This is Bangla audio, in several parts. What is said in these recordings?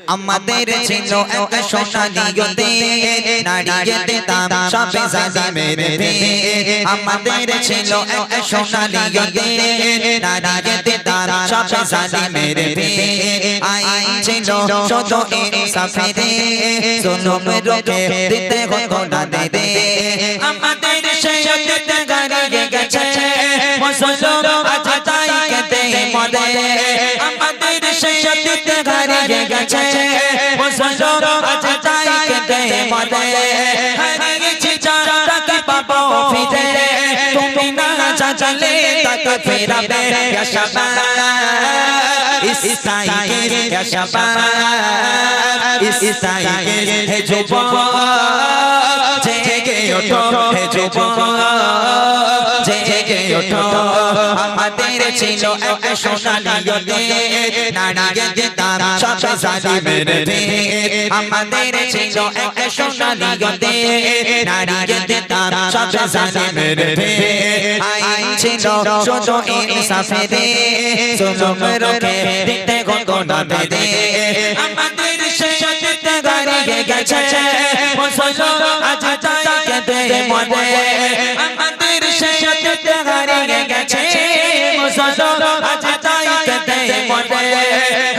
আমাদের ছিল এক সোনালী দিন নারিয়ে দিতাম সবে জালিমের দিন আমাদের ছিল এক সোনালী দিন নারিয়ে দিতাম সবে জালিমের দিন আইন ছিল শুধু ইনসাফের জুলুম রোখে দিতে হতো না দে আমাদের সেই দিতে গাড়িয়ে গেছে মুসলমান আজ তাই কেঁদে মরে আমাদের সেই দিতে গাড়িয়ে গেছে মুসলমান আজ তাই কেঁদে মরে হারিয়েছি যাকে পাবো ফিরে তুমি না চাইলে তাকে ফেরাবে ইয়া শাবাব ইসাইকে ইয়া শাবাব ইসাইকে হে যুবক জেগে ওঠো হে যুবক জেগে ওঠো আমাদের ছিল এক সোনালী দিন নারিয়ে দিতাম সবে জালিমের দিন আমাদের ছিল এক সোনালী দিন নারিয়ে দিতাম সবে জালিমের দিন আইন ছিল শুধু ইনসাফের জুলুম রোখে দিতে হতো না দে আমাদের সেই দিতে গাড়িয়ে গেছে মুসলমান আজ তাই কেঁদে মরে আমাদের সেই দিতে গাড়িয়ে গেছে মুসলমান আজ তাই কেঁদে মরে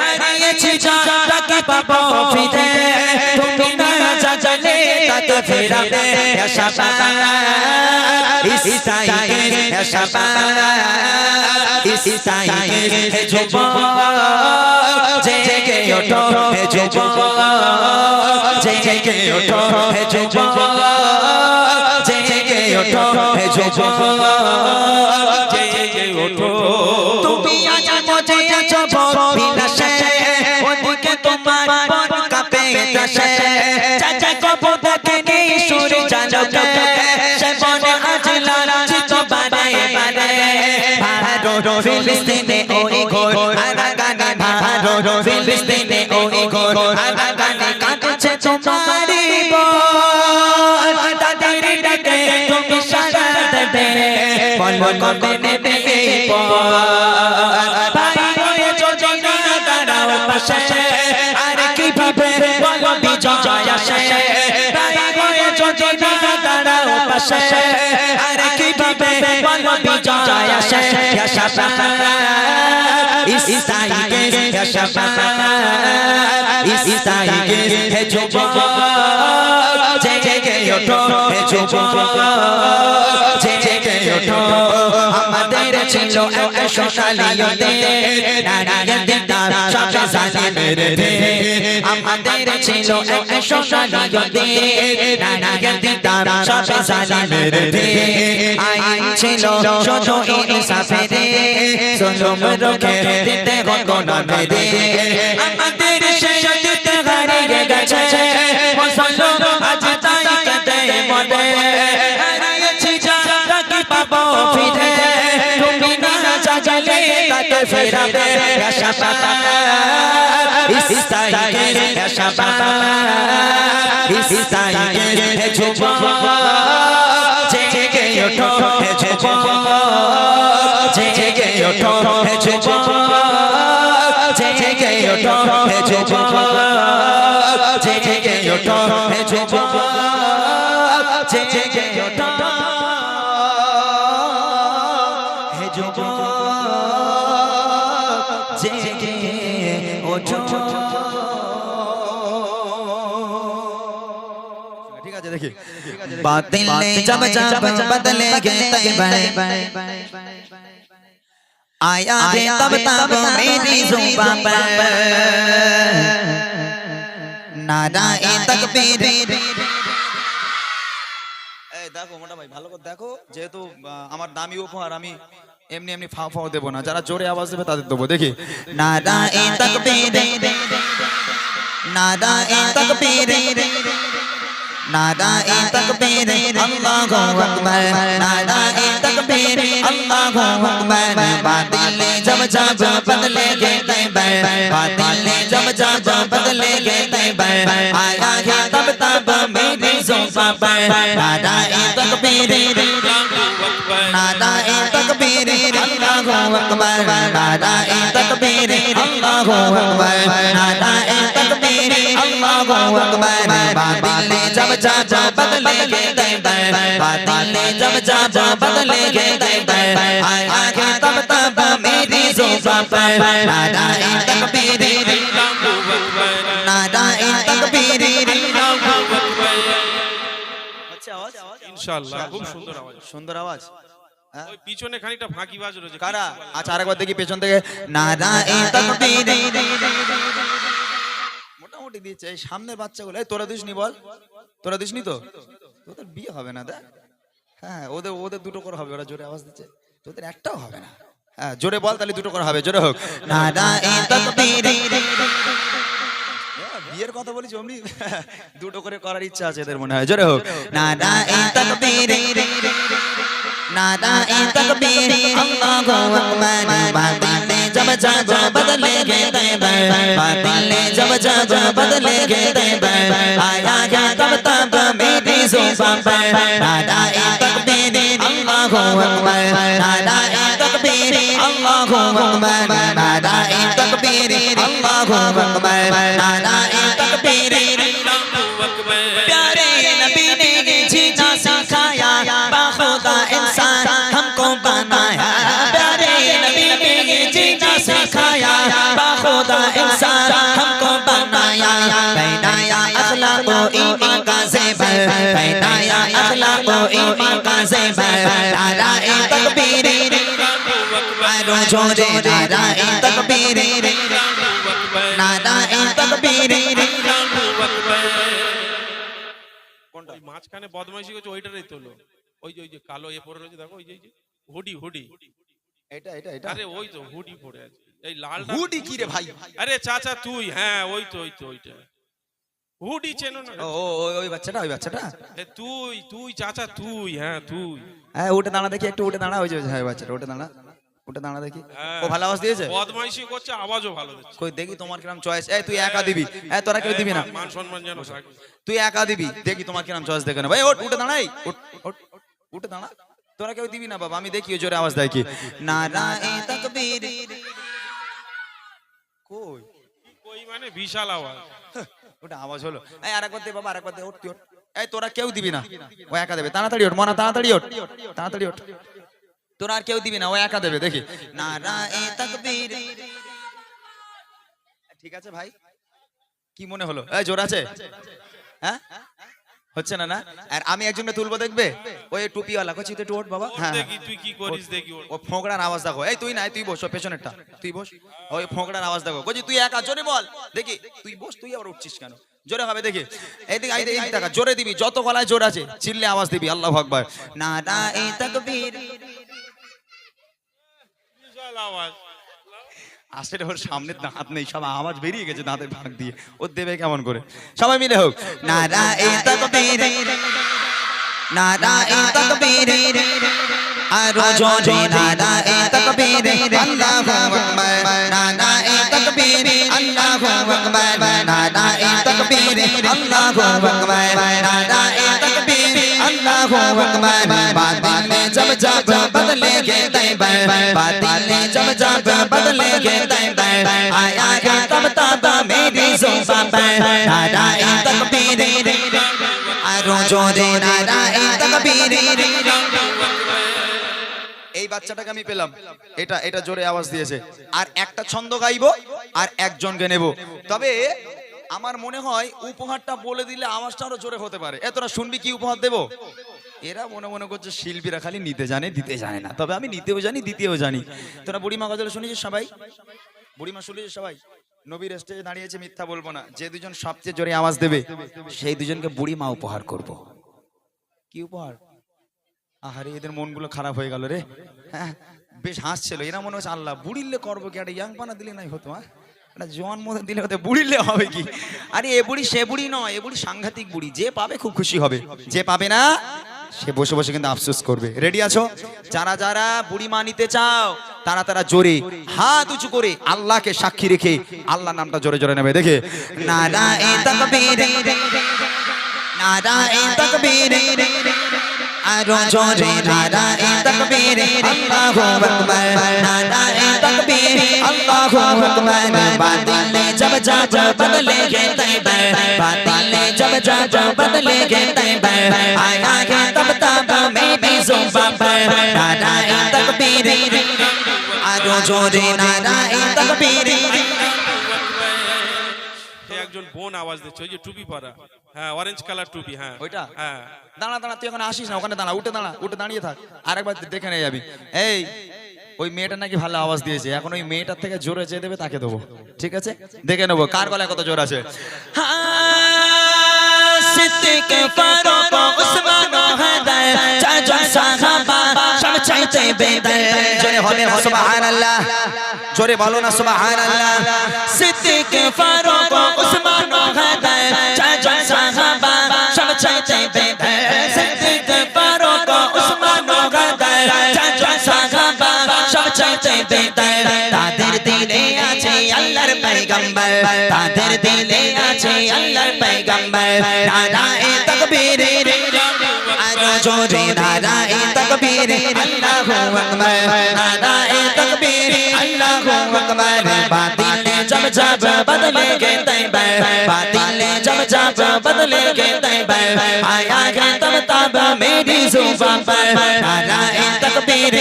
হারিয়েছি যাকে পাবো ফিরে তুমি না চাইলে তাকে ফেরাবে ইয়া শাবাব ইসাইকে ইয়া শাবাব ইসাইকে হে যুবক জেগে ওঠো হে যুবক জেগে ওঠো হে যুবক জেগে ওঠো হে যুবক জেগে ওঠো তুমি আজ মজে আছো বিলাসে ওদিকে তোমার মন কাঁপে দাসে চাচা কবো দেখেনি সুর জানকে সে মনে আজ লালচিত বারে বারে ভারত ফিলিস্তিনে ওই ঘোর আরাকানে ভারত ফিলিস্তিনে ওই ঘোর আরাকানে কাঁদছে তোমারি বোন তাদের ডাকে তুমি সাড়া দেবে বল কবে নেবে ভাই হয়েছো যদি না দাঁড়াও পাশে আর কিভাবে বলো বিজয় আসে ভাই হয়েছো যদি না দাঁড়াও পাশে আর কিভাবে বলো বিজয় আসে ইয়া শাবাব ইসাইকে ইয়া শাবাব ইসাইকে হে যুবক জেগে ওঠো হে যুবক জেগে ওঠো আমাদের ছিল এক সোনালী দিন নারিয়ে দিতাম সবে জালিমের দিন আমাদের ছিল এক সোনালী দিন নারিয়ে দিতাম সবে জালিমের দিন আইন ছিল শুধু ইনসাফের জুলুম রোখে দিতে হতো না দে আমাদের সেই দিতে গাড়িয়ে গেছে মুসলমান আজ তাই কেঁদে মরে হারিয়েছি যাকে পাবো ফিরে তুমি না চাইলে তাকে ফেরাবে ইয়া শাবাব ইসাইকে ইয়া শাবাব ইসাইকে হে যুবক জেগে ওঠো হে যুবক জেগে ওঠো হে যুবক জেগে ওঠো হে যুবক জেগে ওঠো হে যুবক জেগে ওঠো হে যুবক জেগে ওঠো ঠিক আছে দেখি बातिल ने जब जब बदले गए आया है तब तब मेरी जुबान पर नाराए तकबीर এই দেখো মোটা ভাই ভালো করে দেখো যেহেতু আমার দামি উপহার আমি এমনি এমনি ফাও ফাও দেব না যারা জোরে আওয়াজ দেবে তাদের দেব দেখি নারায়ে তাকবীর নারায়ে তাকবীর नाराए तकबीर अल्लाहु अकबर नाराए तकबीर अल्लाहु अकबर बातिल जब जब बदले गए तैबर बातिल जब जब बदले गए तैबर आया है तब तब मेरी जुबान पर नाराए तकबीर नाराए तकबीर अल्लाहु अकबर नाराए तकबीर अल्लाहु अकबर नाराए तकबीर अकबर बातिल ने जब जब बदलेंगे तैबर बातिल ने जब जब बदलेंगे तैबर आएंगे तब तब मेरी ज़ुबान पर नाराए तकबीर नाराए तकबीर ইনশাআল্লাহ খুব সুন্দর আওয়াজ সুন্দর আওয়াজ ওই পিছনে খানিকটা ফাঁকিবাজ রয়েছে কারা আচ্ছা আরেকবার দেখি পেছন থেকে नाराए तकबीर মোটামুটি দিয়েছে এই সামনের বাচ্চাগুলো এই তোরা দিসনি বল তোরা দিসনি তো তোদের বিয়ে হবে না দেখ হ্যাঁ ওদের ওদের দুটো করে হবে ওরা জোরে আওয়াজ দিচ্ছে তোদের একটাও হবে না হ্যাঁ জোরে বল তাহলে দুটো করে হবে জোরে হোক नाराए तकबीर বিয়ের কথা বলিস অমনি দুটো করে করার ইচ্ছা আছে এদের মনে হয় জোরে হোক नाराए तकबीर नाराए तकबीर अल्लाहु अकबर बातिल ने जब जब बदलेंगे तैबर बातिल ने जब जब बदलेंगे तैबर आया है तब तब मेरी ज़ुबान पर नाराए तकबीर अल्लाहु अकबर नाराए तकबीर अल्लाहु अकबर नाराए तकबीर अल्लाहु अकबर नाराए तकबीर प्यारे नबी ने जीना सिखाया बाखुदा इंसान हमको बनाया प्यारे नबी ने जीना सिखाया बाखुदा इंसान हमको बनाया पहनाया अखलाक व ईमान का ज़ेवर पहनाया अखलाक व ईमान का ज़ेवर नाराए तकबीर मारो जोरे नाराए तकबीर नाराए तकबीर ওই মাঝখানে বদমাইশি করছে ওইটারই তোলো ওই যে কালো এ পরে রয়েছে দেখো ওই যে হুডি হুডি এটা এটা এটা আরে ওই তো হুডি পরে আছে এই লালটা হুডি কি রে ভাই আরে চাচা তুই হ্যাঁ ওই তো ওইটা হুডি চেনো না ও ওই বাচ্চাটা এ তুই তুই চাচা তুই হ্যাঁ তুই হ্যাঁ উঠে দাঁড়া দেখি একটু উঠে দাঁড়া ওই যে হ্যাঁ বাচ্চাটা উঠে দাঁড়া দেখি ও ভালো আওয়াজ দিয়েছে বদমাইশি করছে আওয়াজও ভালো দিচ্ছে কই দেখি তোমার কিরম চয়েস এই তুই একা দিবি এই তোরা কেউ দিবি না মান সম্মান যেন থাকে তুই একা দিবি দেখি তোমার কিরম চয়েস দেখে না ভাই ওঠ উঠে দাঁড়াই উঠে দাঁড়া তোরা কেউ দিবি না বাবা আমি দেখি জোরে আওয়াজ দেয় কি नाराए तकबीर কই কই মানে বিশাল আওয়াজ ওটা আওয়াজ হলো এই আরেকবার দে বাবা আরেকবার দে ওঠ তুই ওঠ এই তোরা কেউ দিবি না ও একা দেবে তাড়াতাড়ি ওঠ মনা তাড়াতাড়ি ওঠ তোরা আর কেউ দিবি না ও একা দেবে দেখি नाराए तकबीर ঠিক আছে ভাই কি মনে হলো এই জোর আছে হ্যাঁ হচ্ছে না না আর আমি একজনকে তুলবো দেখবে ওই টুপিওয়ালা কচি তুই ওঠ বাবা হ্যাঁ দেখি তুই কি করিস দেখি ও ফোঁকড়ার আওয়াজ দেখো এই তুই না তুই বস ওই পেছনেরটা তুই বস ওই ফোঁকড়ার আওয়াজ দেখো কচি তুই একা জোরে বল দেখি তুই বস তুই আবার উঠছিস কেন জোরে হবে দেখি এইদিকে এই দেখা জোরে দিবি যত গলায় জোর আছে চিল্লে আওয়াজ দিবি আল্লাহু আকবার नाराए तकबीर বিশাল আওয়াজ আসলে ওর সামনে দাঁত নেই সব আওয়াজ বেরিয়ে গেছে দাঁতের ভাগ দিয়ে ও দেবে কেমন করে সবাই মিলে হোক नाराए तकबीर नाराए तकबीर आरो जोरे नाराए तकबीर अल्लाहु अकबर नाराए तकबीर अल्लाहु अकबर नाराए तकबीर अल्लाहु अकबर नाराए तकबीर अल्लाहु अकबर बातिल ने जब जब बदलेंगे तैबर बातिल ने जब जब बदलेंगे तैबर आया है तब तब मेरी ज़ुबान पर नाराए तकबीर आरो जोरे नाराए तकबीर এই বাচ্চাটাকে আমি পেলাম এটা জোরে আওয়াজ দিয়েছে আর একটা ছন্দ গাইবো আর একজনকে নেব তবে আমার মনে হয় উপহারটা বলে দিলে আওয়াজটা আরো জোরে হতে পারে তোরা শুনবি কি উপহার দেব এরা মনে মনে করছে শিল্পীরা খালি নিতে জানে দিতে জানে না তবে আমি নিতেও জানি দিতেও জানি তোরা বুড়িমা গজল শুনেছিস সবাই বুড়িমা শুনেছিস সবাই নবীর স্টেজে দাঁড়িয়েছে মিথ্যা বলবো না যে দুজন সবচেয়ে জোরে আওয়াজ দেবে সেই দুজনকে বুড়িমা উপহার করব কি উপহার আহারে এদের মনগুলো খারাপ হয়ে গেল রে হ্যাঁ বেশ হাসছিল এরা মনে হচ্ছে আল্লাহ বুড়িলে করবো কি একটা ইয়াং পানা দিলে নাই হতো একটা জোয়ান মধ্যে দিলে হতে বুড়িলে হবে কি আরে এ বুড়ি সে বুড়ি নয় এ বুড়ি সাংঘাতিক বুড়ি যে পাবে খুব খুশি হবে যে পাবে না সে বসে বসে কিন্তু আফসোস করবে রেডি আছো যারা যারা বুড়িমা নিতে চাও তারা তারা জোরে হাত উঁচু করে আল্লাহকে সাক্ষী রেখে আল্লাহর নামটা জোরে জোরে নেবে দেখে नाराए तकबीर नाराए तकबीर আরো জোরে নারায়ে তাকবীর আল্লাহু আকবার নারায়ে তাকবীর আল্লাহু আকবার বাতিল जब जब बदलेंगे तैबर बातिल जब जब बदलेंगे तैबर आया है तब तब मेरी जुबान पर नाराए तकबीर आरो जोरे नाराए तकबीर একজন বোন আওয়াজ দিচ্ছে ওই যে টুপি পরা হ্যাঁ অরেঞ্জ কালার টুপি হ্যাঁ ওইটা হ্যাঁ দাঁড়া দাঁড়া তুই এখন আসিস না ওখানে দাঁড়া উঠে দাঁড়িয়ে থাক আরেকবার দেখে নিয়ে যাবি এই ওই মেয়েটা নাকি ভালো আওয়াজ দিয়েছে এখন ওই মেয়েটার থেকে জোরে যে দেবে তাকে দেবো ঠিক আছে দেখে নেবো কার গলায় কত জোর আছে सिद्दीक़ फारूक उस्मान हैदर चाचा साहबा सब चाहते बेदर जोरे होले सुभान अल्लाह जोरे बोलो ना सुभान अल्लाह सिद्दीक़ फारूक उस्मान हैदर चाचा साहबा सब चाहते बेदर सिद्दीक़ फारूक उस्मान हैदर चाचा साहबा सब चाहते बेदर ताদের দিলে আছে আল্লাহর পয়গম্বর তাদের দিলে আছে আল্লাহর পয়গম্বর নারায়ে তাকবীর আরো জোরে নারায়ে তাকবীর আল্লাহু আকবার নারায়ে তাকবীর আল্লাহু আকবার বাতিল जब जब बदलेंगे तैबर बातिल जब जब बदलेंगे तैबर आया है तब तब मेरी जुबान पर नाराये तकबीर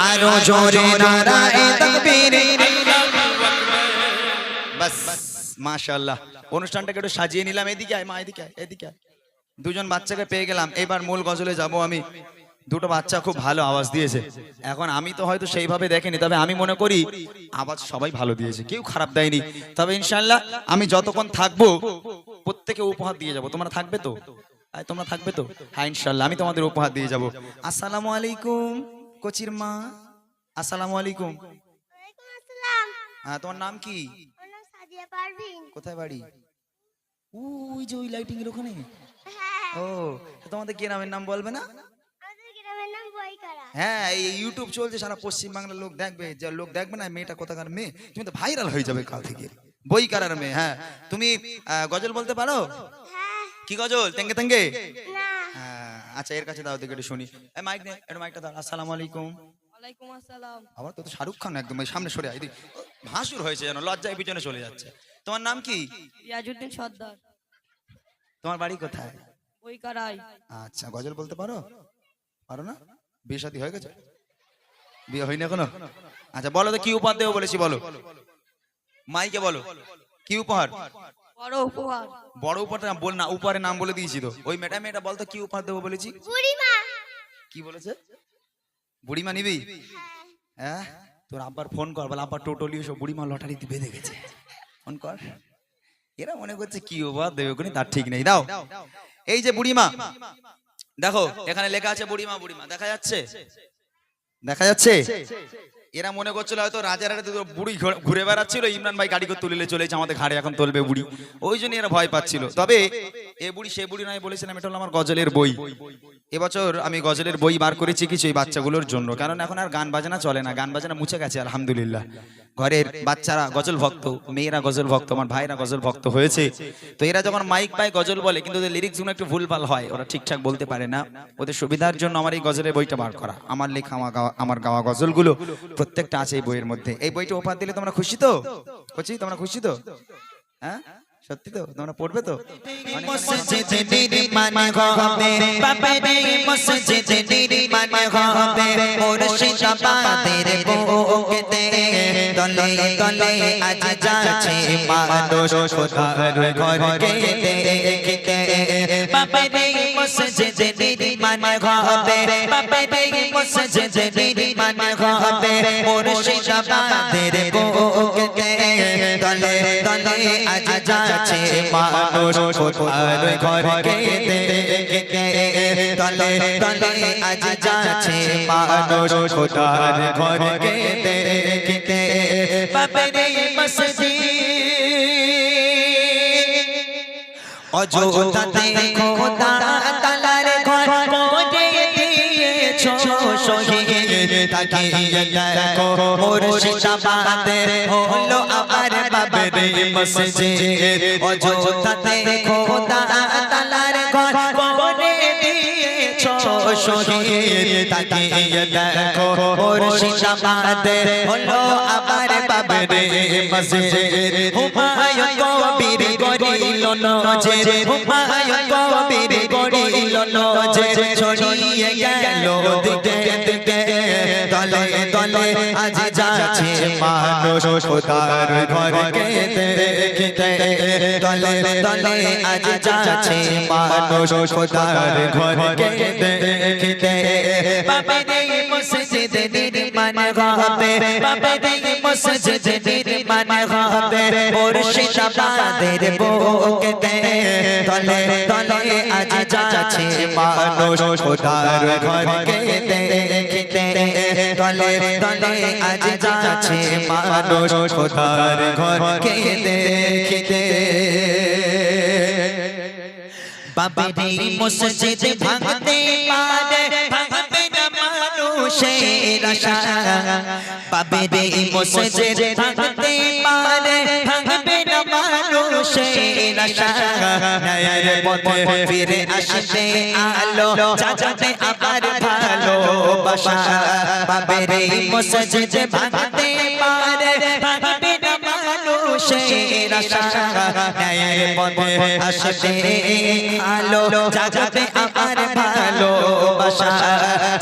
आरो जोरे नाराये तकबीर বাস মাশাআল্লাহ অনুষ্ঠানটাকে একটু সাজিয়ে নিলাম এদিকে আয় মা এদিকে আয় দুজন বাচ্চাকে পেয়ে গেলাম এবার মূল গজলে যাব আমি দুটো বাচ্চা খুব ভালো আওয়াজ দিয়েছে এখন আমি তো হয়তো সেইভাবে দেখিনি তবে আমি মনে করি আওয়াজ সবাই ভালো দিয়েছে কেউ খারাপ দেয়নি তবে ইনশাআল্লাহ আমি যতক্ষণ থাকবো প্রত্যেকে উপহার দিয়ে যাব তোমরা থাকবে তো হ্যাঁ ইনশাআল্লাহ আমি তোমাদের উপহার দিয়ে যাব আসসালামু আলাইকুম কোচির মা আসসালামু আলাইকুম ওয়ালাইকুম আসসালাম হ্যাঁ তোমার নাম কি আমার নাম সাদিয়া পারভিন কোথায় বাড়ি ওই যে ওই লাইটিং এর ওখানে হ্যাঁ ও তোমাদের কি নামের নাম বলবে না আমাদের গ্রামের নাম বইকারা হ্যাঁ এই ইউটিউব চলছে সারা পশ্চিম বাংলার লোক দেখবে যে লোক দেখবে না মেয়েটা কোথাকার মেয়ে তুমি তো ভাইরাল হয়ে যাবে কাল থেকে বইকারার মেয়ে হ্যাঁ তুমি গজল বলতে পারো হ্যাঁ কি গজল তেঙ্গে তেঙ্গে না হ্যাঁ আচ্ছা এর কাছে দাও দেখে একটু শুনি এই মাইক নে একটু মাইকটা দাও আসসালামু আলাইকুম ওয়ালাইকুম আসসালাম আবার তো শাহরুখ খান একদম এই সামনে সরে আয় ভাসুর হয়েছে যেন লজ্জায় পিছনে চলে যাচ্ছে তোমার নাম কি রিয়াজউদ্দিন সর্দার তোমার বাড়ি কোথায় বইকারাই আচ্ছা গজল বলতে পারো না বিয়ে শাদী হয়ে গেছে বিয়ে হয়নি এখনো আচ্ছা বলো তো কি উপহার দেবো বলেছি বলো মাইকে বলো কি উপহার বড় উপহার বড় উপহারটা বল না উপহারের নাম বলে দিয়েছি তো ওই মেয়েটা বলতো কি উপহার দেবো বলেছি বুড়িমা কি বলেছে বুড়িমা নিবি হ্যাঁ তোর আব্বার ফোন কর বলে আব্বার টোটলি এসব বুড়িমা লটারিতে বেঁধে গেছে ফোন কর এরা মনে করছে কি উপহার দেবে কোনি তার ঠিক নেই দাও এই যে বুড়িমা দেখো এখানে লেখা আছে বুড়িমা দেখা যাচ্ছে এরা মনে করছিল হয়তো রাজারহাটে বুড়ি ঘুরে বেড়াচ্ছিল ইমরান ভাই গাড়ি করে তুলে চলেছে আমাদের ঘাড়ে এখন তুলবে বুড়ি ওই জন্য এরা ভয় পাচ্ছিল তবে এ বুড়ি সে বুড়ি নয় বলেছিলাম এটা হলো আমার গজলের বই এবছর আমি গজলের বই বার করেছি কিছু এই বাচ্চাগুলোর জন্য কারণ এখন আর গান বাজনা চলে না গান বাজনা মুছে গেছে আলহামদুলিল্লাহ ঘরের বাচ্চারা গজল ভক্ত মেয়েরা গজল ভক্ত আমার ভাইরা গজল ভক্ত হয়েছে তো এরা যখন মাইক পায় গজল বলে কিন্তু ওদের লিরিক্স গুলো একটু ভুলভাল হয় ওরা ঠিকঠাক বলতে পারে না ওদের সুবিধার জন্য আমার এই গজলের বইটা বার করা আমার লেখা আমার গাওয়া গজলগুলো প্রত্যেকটা আছে এই বইয়ের মধ্যে এই বইটা উপহার দিলে তোমরা খুশি তো তোমরা খুশি তো হ্যাঁ সত্যি তো তোমরা পড়বে তো মসজিদে নির্মাণ হবে বাবারে মসজিদে নির্মাণ হবে মুর্শিদাবাদের বুকেতে দলে দলে আজ যাচ্ছে মানুষ খোদার ঘরকে দেখতে বাবারে মসজিদে নির্মাণ হবে বাবারে মসজিদে নির্মাণ হবে মুর্শিদাবাদের বুকেতে দলে দলে আজ যাচ্ছে মানুষ খোদার ঘরকে দেখতে দলে দলে আজ যাচ্ছে মানুষ খোদার ঘরকে দেখতে বাবারে মসজিদ অযোধ্যাতে খোদা তাআলার ঘর করে দিয়েছো শহীদ তাকিয়ে দেখো মুর্শিদাবাদের হলো আবার বাবারে মসজিদ অযোধ্যাতে খোদা তাআলার ঘর করে দিয়েছো শহীদ তাকিয়ে দেখো মুর্শিদাবাদের হলো আবার বাবরে মসজিদ হুমায়ুন কবির গড়িল নজির হুমায়ুন কবির গড়িল নজির ছড়িয়ে গেল দিকে দিকে দলে দলে আজ যাচ্ছে মানুষ খোদার ঘরকে দেখতে দলে দলে আজ যাচ্ছে মানুষ খোদার ঘরকে দেখতে বাবারে মসজিদ নির্মাণ হবে বাবারে মসজিদ নির্মাণ হবে মুর্শিদাবাদের বুকেতে দলে দলে আজ যাচ্ছে মানুষ খোদার ঘরকে দেখতে দলে দলে আজ যাচ্ছে মানুষ খোদার ঘরকে দেখতে বাবারে মসজিদ ভাঙতে পারে ভাঙবে না মানুষের আশা বাবারে মসজিদ ভাঙতে পারে ভাঙবে না মানুষের আশা নয়ার পথে ফিরে আসবে আলো যাতে আবার ভালোবাসা বাবারে মসজিদ ভাঙতে পারে ভাঙবে না মানুষের আশা নয়ার পথে আসবে আলো যাতে আবার ভালোবাসা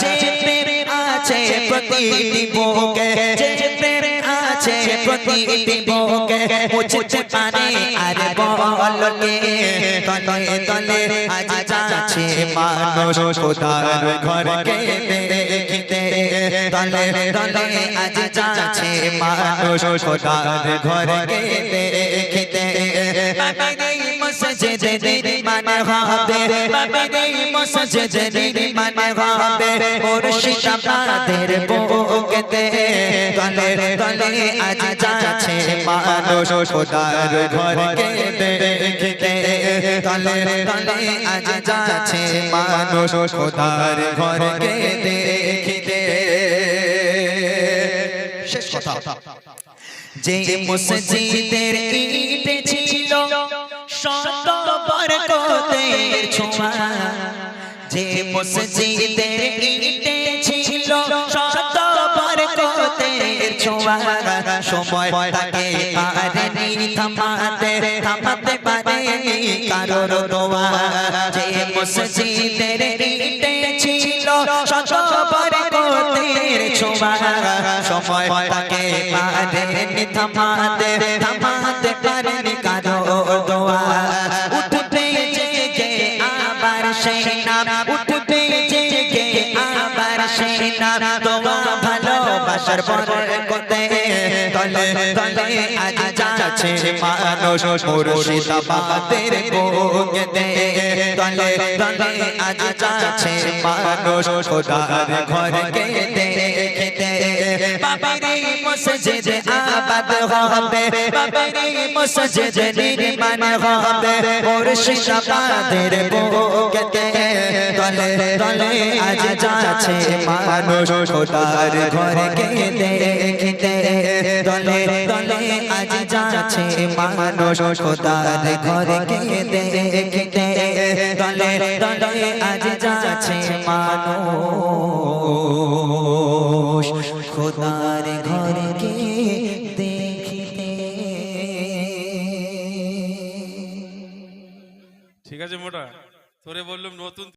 যে প্রেম আছে প্রতিটি বুকে যে প্রেম আছে প্রতিটি বুকে মুছতে পারে আর বলকে তলে তলে আজ যাচ্ছে মানুষ খোদার ঘরকে দেখতে তলে তলে আজ যাচ্ছে মানুষ খোদার ঘরকে দেখতে বাবারে মসজিদ নির্মাণ হবে বাবারে মসজিদ নির্মাণ হবে মুর্শিদাবাদের বুকেতে দলে দলে আজ যাচ্ছে মানুষ খোদার ঘরকে দেখতে দলে দলে আজ যাচ্ছে মানুষ খোদার ঘরকে দেখতে শেষ কথা যে মসজিদের ইট ছিল শত বরকতের ছোঁয়া যে মসজিদের ইট ছিল শত বরকতের ছোঁয়া সময় তাকে পারেনি থামাতে থামাতে পারেনি কারোর দোয়া যে মসজিদের ইট ছিল শত বরকতের ছোঁয়া সময় তাকে পারেনি থামাতে থামাতে পারেনি কারোর দোয়া উঠবে জেগে আবার সেই নাম উঠবে জেগে আবার সেই নাম দোয়া ভালোবাসার বরকতে তলে তলে আজ যাচ্ছে মানুষ মুর্শিদাবাদের বুকেতে তলে তলে আজ যাচ্ছে মানুষ খোদার ঘরকে দেখতে বাবারে মসজিদ আবাদ হবে বাবারে মসজিদ নির্মাণ হবে মুর্শিদাবাদের বুকেতে তলে তলে আজ যাচ্ছে মানুষ খোদার ঘরকে দেখতে তলে তলে আজ যাচ্ছে মানুষ খোদার ঘরকে দেখতে তলে তলে আজ যাচ্ছে মানুষ